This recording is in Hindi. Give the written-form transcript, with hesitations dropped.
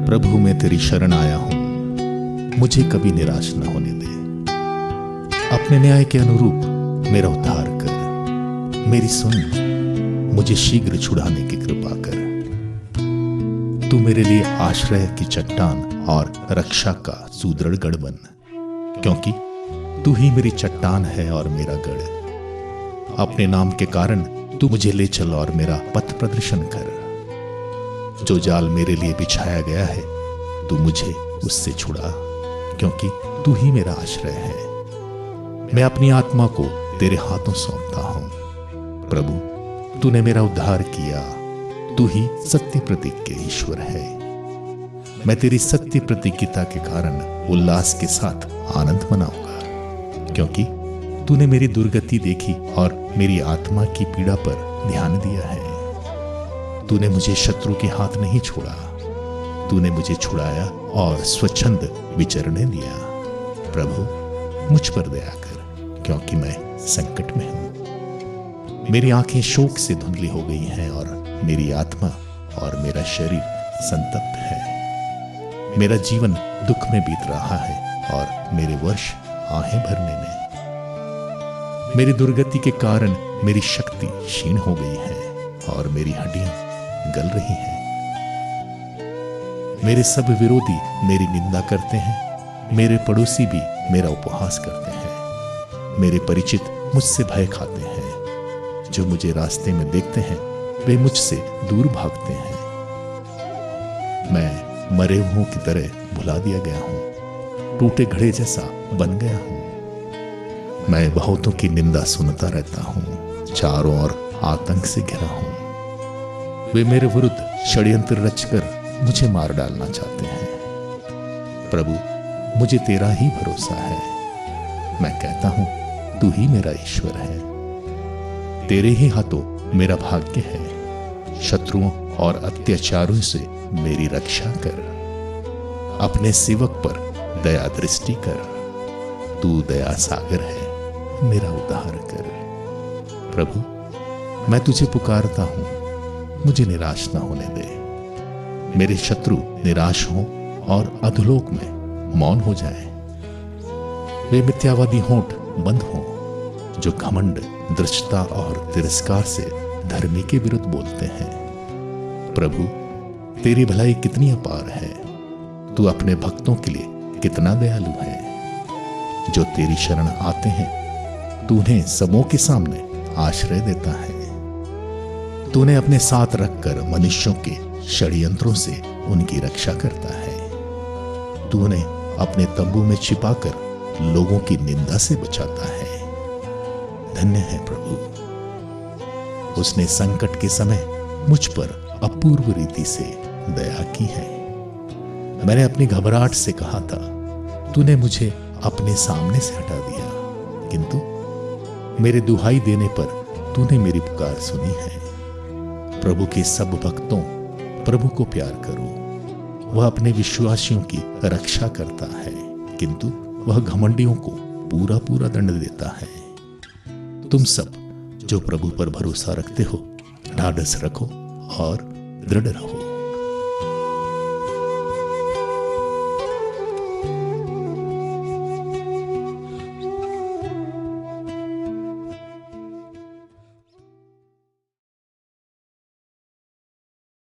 प्रभु मैं तेरी शरण आया हूं, मुझे कभी निराश न होने दे। अपने न्याय के अनुरूप मेरा उद्धार कर, मेरी सुन, मुझे शीघ्र छुड़ाने की कृपा कर। तू मेरे लिए आश्रय की चट्टान और रक्षा का सुदृढ़ गढ़ बन, क्योंकि तू ही मेरी चट्टान है और मेरा गढ़। अपने नाम के कारण तू मुझे ले चल और मेरा पथ प्रदर्शन कर। जो जाल मेरे लिए बिछाया गया है, तू मुझे उससे छुड़ा, क्योंकि तू ही मेरा आश्रय है। मैं अपनी आत्मा को तेरे हाथों सौंपता हूं। प्रभु, तूने मेरा उद्धार किया, तू ही सत्य प्रतीक के ईश्वर है। मैं तेरी सत्य प्रतिज्ञता के कारण उल्लास के साथ आनंद मनाऊंगा, क्योंकि तूने मेरी दुर्गति देखी और मेरी आत्मा की पीड़ा पर ध्यान दिया है। तूने मुझे शत्रु के हाथ नहीं छोड़ा, तूने मुझे छुड़ाया और स्वच्छंद विचरने दिया। प्रभु, मुझ पर दया कर, क्योंकि मैं संकट में हूं। मेरी आंखें शोक से धुंधली हो गई हैं और मेरी आत्मा और मेरा शरीर संतप्त है। मेरा जीवन दुख में बीत रहा है और मेरे वर्ष आहें भरने में। मेरी दुर्गति के कारण मेरी शक्ति क्षीण हो गई है और मेरी हड्डियां गल रही हैं। मेरे सब विरोधी मेरी निंदा करते हैं, मेरे पड़ोसी भी मेरा उपहास करते हैं। मेरे परिचित मुझसे भय खाते हैं, जो मुझे रास्ते में देखते हैं वे मुझसे दूर भागते हैं। मैं मरे हुओं की तरह भुला दिया गया हूं, टूटे घड़े जैसा बन गया हूं। मैं बहुतों की निंदा सुनता रहता हूं, चारों ओर आतंक से घिरा हूं। वे मेरे विरुद्ध षड्यंत्र रचकर मुझे मार डालना चाहते हैं। प्रभु, मुझे तेरा ही भरोसा है। मैं कहता हूं, तू ही मेरा ईश्वर है। तेरे ही हाथों मेरा भाग्य है। शत्रुओं और अत्याचारों से मेरी रक्षा कर। अपने सेवक पर दया दृष्टि कर। तू दया सागर है, मेरा उद्धार कर। प्रभु, मैं तुझे पुकारता हूं, मुझे निराश न होने दे। मेरे शत्रु निराश हों और अधोलोक में मौन हो जाएं। वे मिथ्यावादी होंठ बंद हों, जो घमंड, दृष्टता और तिरस्कार से धर्मी के विरुद्ध बोलते हैं। प्रभु, तेरी भलाई कितनी अपार है। तू अपने भक्तों के लिए कितना दयालु है। जो तेरी शरण आते हैं, तू उन्हें सबों के सामने आश्रय देता है। तूने अपने साथ रखकर मनुष्यों के षड्यंत्रों से उनकी रक्षा करता है। तूने अपने तंबू में छिपाकर लोगों की निंदा से बचाता है। धन्य है प्रभु, उसने संकट के समय मुझ पर अपूर्व रीति से दया की है। मैंने अपनी घबराहट से कहा था, तूने मुझे अपने सामने से हटा दिया, किंतु मेरे दुहाई देने पर तूने मेरी पुकार सुनी है। प्रभु के सब भक्तों, प्रभु को प्यार करो। वह अपने विश्वासियों की रक्षा करता है, किंतु वह घमंडियों को पूरा पूरा दंड देता है। तुम सब जो प्रभु पर भरोसा रखते हो, ढाढ़स रखो और दृढ़ रहो।